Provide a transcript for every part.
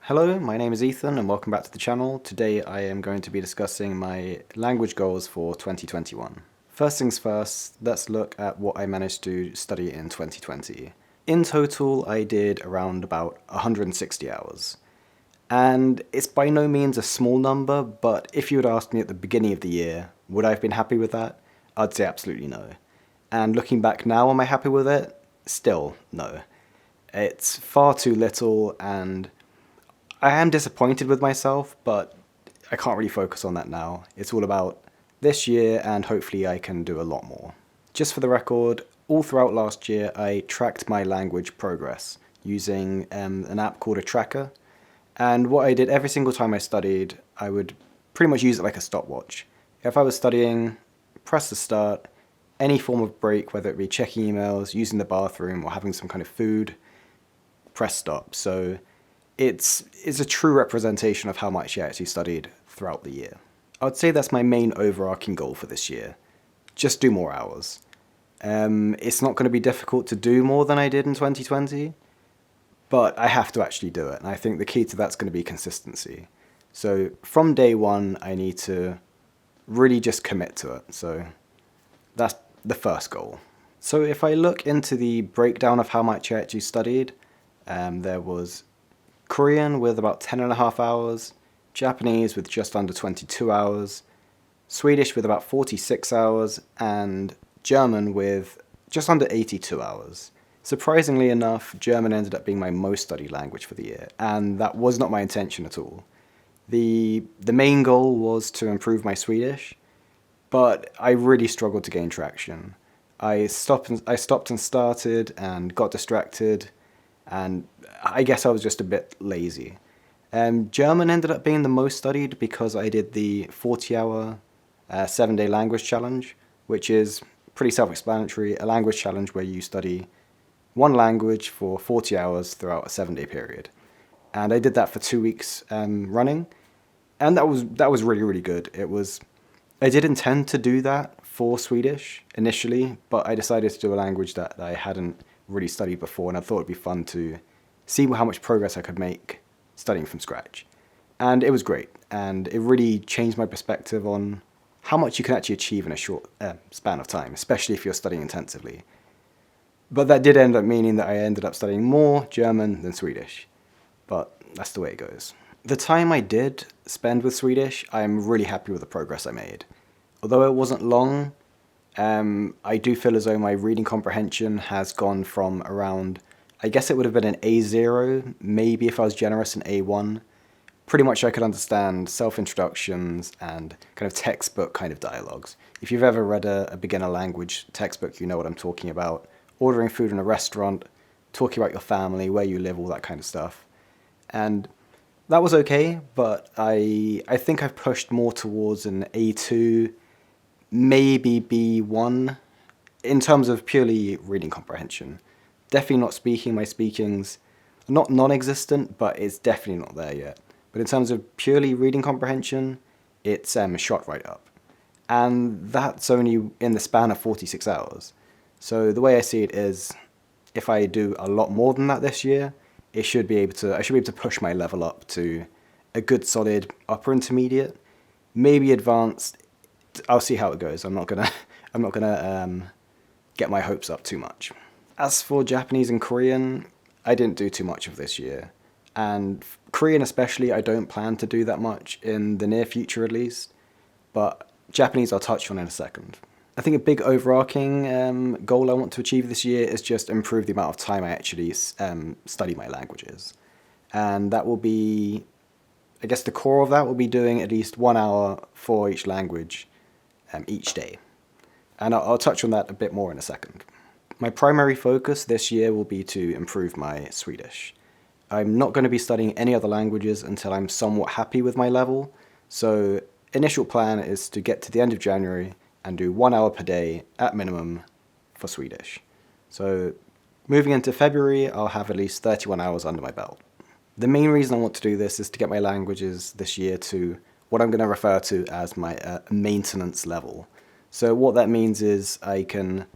Hello, my name is Ethan and welcome back to the channel. Today I am going to be discussing my language goals for 2021. First things first, let's look at what I managed to study in 2020. In total, I did around about 160 hours. And it's by no means a small number, but if you had asked me at the beginning of the year, would I have been happy with that? I'd say absolutely no. And looking back now, am I happy with it? Still, no. It's far too little, and I am disappointed with myself, but I can't really focus on that now. It's all about this year, and hopefully I can do a lot more. Just for the record, all throughout last year I tracked my language progress using an app called a tracker. And what I did every single time I studied, I would pretty much use it like a stopwatch. If I was studying, press the start, any form of break, whether it be checking emails, using the bathroom, or having some kind of food, press stop. So it's a true representation of how much I actually studied throughout the year. I would say that's my main overarching goal for this year. Just do more hours. It's not going to be difficult to do more than I did in 2020, but I have to actually do it. And I think the key to that's going to be consistency. So from day one, I need to really just commit to it. So that's the first goal. So if I look into the breakdown of how much I actually studied, there was Korean with about 10.5 hours, Japanese with just under 22 hours, Swedish with about 46 hours, and German with just under 82 hours. Surprisingly enough, German ended up being my most studied language for the year, and that was not my intention at all. The main goal was to improve my Swedish, but I really struggled to gain traction. I stopped and started and got distracted, and I guess I was just a bit lazy. German ended up being the most studied because I did the 40-hour 7-day language challenge, which is pretty self-explanatory, a language challenge where you study one language for 40 hours throughout a 7-day period. And I did that for 2 weeks running, and that was really, really good. I did intend to do that for Swedish initially, but I decided to do a language that I hadn't really studied before, and I thought it'd be fun to see how much progress I could make studying from scratch. And it was great, and it really changed my perspective on how much you can actually achieve in a short span of time, especially if you're studying intensively. But that did end up meaning that I ended up studying more German than Swedish, but that's the way it goes. The time I did spend with Swedish, I'm really happy with the progress I made. Although it wasn't long, I do feel as though my reading comprehension has gone from around, I guess it would have been an A0, maybe if I was generous, an A1. Pretty much I could understand self-introductions and kind of textbook kind of dialogues. If you've ever read a beginner language textbook, you know what I'm talking about. Ordering food in a restaurant, talking about your family, where you live, all that kind of stuff. And that was okay, but I think I've pushed more towards an A2, maybe B1 in terms of purely reading comprehension. Definitely not speaking. My speaking's not non-existent, but it's definitely not there yet. But in terms of purely reading comprehension, it's shot right up. And that's only in the span of 46 hours. So the way I see it is, if I do a lot more than that this year, I should be able to push my level up to a good solid upper intermediate, maybe advanced. I'll see how it goes. I'm not gonna get my hopes up too much. As for Japanese and Korean, I didn't do too much of this year, and Korean especially, I don't plan to do that much in the near future at least. But Japanese I'll touch on in a second. I think a big overarching goal I want to achieve this year is just improve the amount of time I actually study my languages. And that will be, I guess the core of that will be doing at least 1 hour for each language each day. And I'll touch on that a bit more in a second. My primary focus this year will be to improve my Swedish. I'm not going to be studying any other languages until I'm somewhat happy with my level. So initial plan is to get to the end of January and do 1 hour per day at minimum for Swedish. So moving into February, I'll have at least 31 hours under my belt. The main reason I want to do this is to get my languages this year to what I'm going to refer to as my maintenance level. So what that means is I can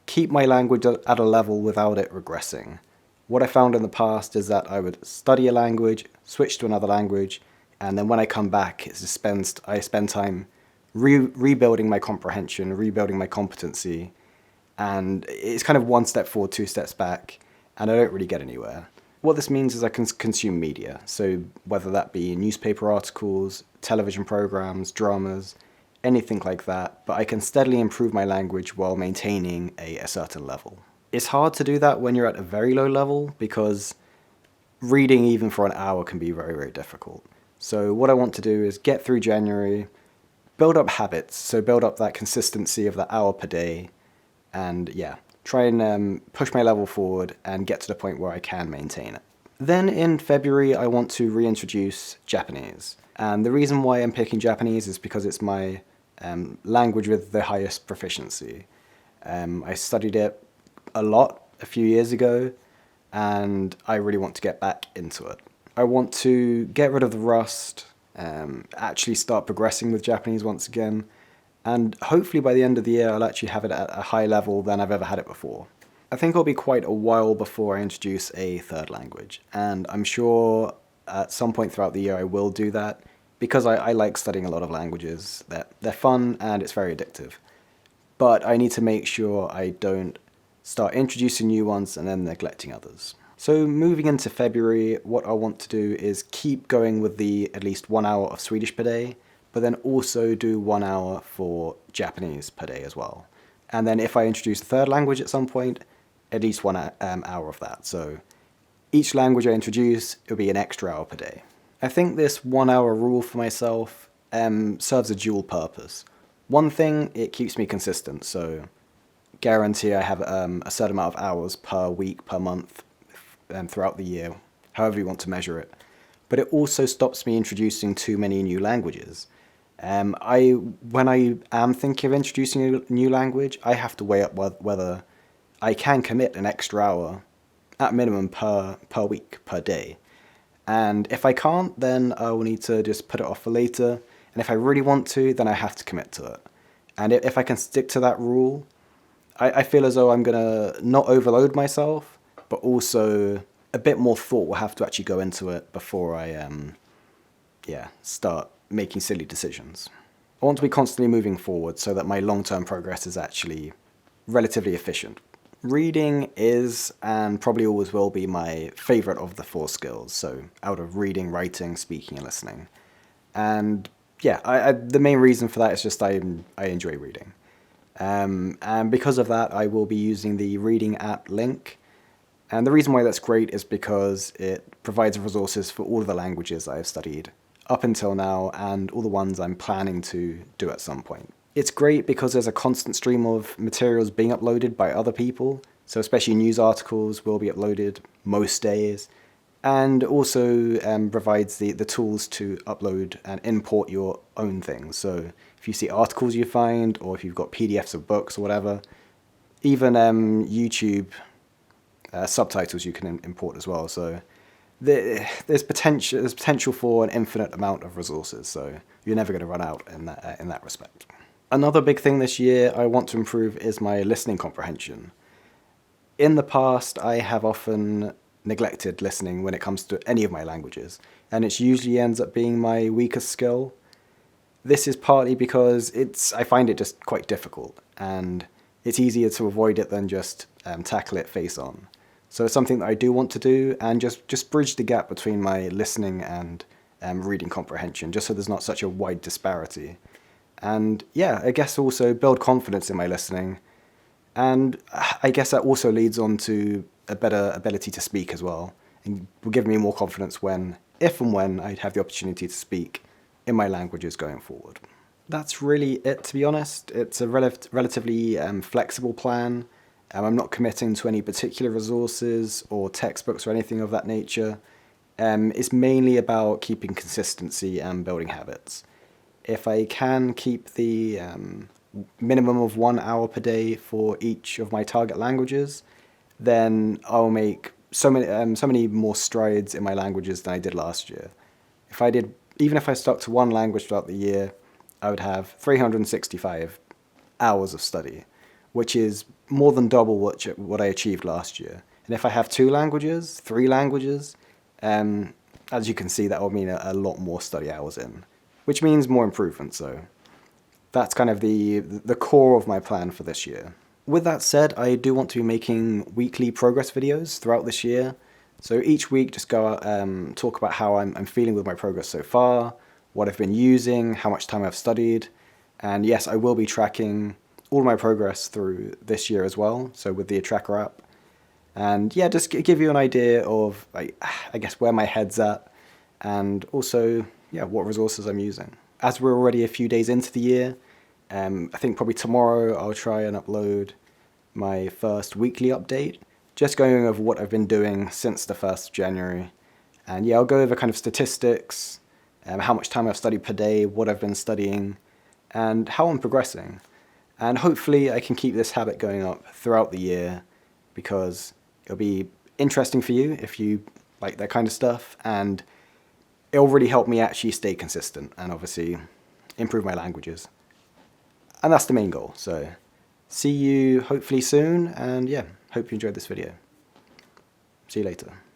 keep my language at a level without it regressing. What I found in the past is that I would study a language, switch to another language, and then when I come back, I spend time rebuilding my comprehension, rebuilding my competency, and it's kind of one step forward, two steps back, and I don't really get anywhere. What this means is I can consume media, so whether that be newspaper articles, television programs, dramas, anything like that, but I can steadily improve my language while maintaining a certain level. It's hard to do that when you're at a very low level because reading even for an hour can be very, very difficult. So what I want to do is get through January, build up habits, so build up that consistency of that hour per day, and yeah, try and push my level forward and get to the point where I can maintain it. Then in February, I want to reintroduce Japanese. And the reason why I'm picking Japanese is because it's my language with the highest proficiency. I studied it a lot a few years ago, and I really want to get back into it. I want to get rid of the rust, actually start progressing with Japanese once again, and hopefully by the end of the year I'll actually have it at a higher level than I've ever had it before. I think it'll be quite a while before I introduce a third language, and I'm sure at some point throughout the year I will do that, because I like studying a lot of languages. They're fun and it's very addictive. But I need to make sure I don't start introducing new ones and then neglecting others. So moving into February, what I want to do is keep going with the at least 1 hour of Swedish per day, but then also do 1 hour for Japanese per day as well. And then if I introduce a third language at some point, at least 1 hour of that. So each language I introduce, it'll be an extra hour per day. I think this 1 hour rule for myself serves a dual purpose. One thing, it keeps me consistent, so guarantee I have a certain amount of hours per week, per month, throughout the year, however you want to measure it. But it also stops me introducing too many new languages. When I am thinking of introducing a new language, I have to weigh up whether I can commit an extra hour at minimum per week, per day. And if I can't, then I will need to just put it off for later. And if I really want to, then I have to commit to it. And if I can stick to that rule, I feel as though I'm going to not overload myself, but also a bit more thought will have to actually go into it before I start making silly decisions. I want to be constantly moving forward so that my long-term progress is actually relatively efficient. Reading is, and probably always will be, my favorite of the 4 skills, so out of reading, writing, speaking, and listening. And yeah, the main reason for that is just I enjoy reading. And because of that, I will be using the Reading app link. And the reason why that's great is because it provides resources for all of the languages I have studied up until now and all the ones I'm planning to do at some point. It's great because there's a constant stream of materials being uploaded by other people, so especially news articles will be uploaded most days, and also provides the tools to upload and import your own things. So if you see articles you find, or if you've got PDFs of books or whatever, even YouTube subtitles you can import as well. So there's potential for an infinite amount of resources, so you're never going to run out in that respect. Another big thing this year I want to improve is my listening comprehension. In the past, I have often neglected listening when it comes to any of my languages, and it usually ends up being my weakest skill. This is partly because I find it just quite difficult, and it's easier to avoid it than just tackle it face on. So it's something that I do want to do, and just bridge the gap between my listening and reading comprehension, just so there's not such a wide disparity. And yeah, I guess also build confidence in my listening. And I guess that also leads on to a better ability to speak as well, and will give me more confidence if and when I have the opportunity to speak in my languages going forward. That's really it, to be honest. It's a relatively flexible plan. I'm not committing to any particular resources or textbooks or anything of that nature. It's mainly about keeping consistency and building habits. If I can keep the minimum of 1 hour per day for each of my target languages, then I'll make so many more strides in my languages than I did last year. Even if I stuck to one language throughout the year, I would have 365 hours of study, which is more than double what I achieved last year. And if I have 2 languages, 3 languages, as you can see, that will mean a lot more study hours in, which means more improvement. So that's kind of the core of my plan for this year. With that said, I do want to be making weekly progress videos throughout this year. So each week, just go out, talk about how I'm feeling with my progress so far, what I've been using, how much time I've studied. And yes, I will be tracking all my progress through this year as well, so with the Tracker app. And yeah, just give you an idea of, I guess, where my head's at, and also, yeah, what resources I'm using. As we're already a few days into the year, I think probably tomorrow I'll try and upload my first weekly update, just going over what I've been doing since the 1st of January. And yeah, I'll go over kind of statistics, how much time I've studied per day, what I've been studying, and how I'm progressing. And hopefully I can keep this habit going up throughout the year, because it'll be interesting for you if you like that kind of stuff, and it'll really help me actually stay consistent and obviously improve my languages. And that's the main goal. So see you hopefully soon, and yeah, hope you enjoyed this video. See you later.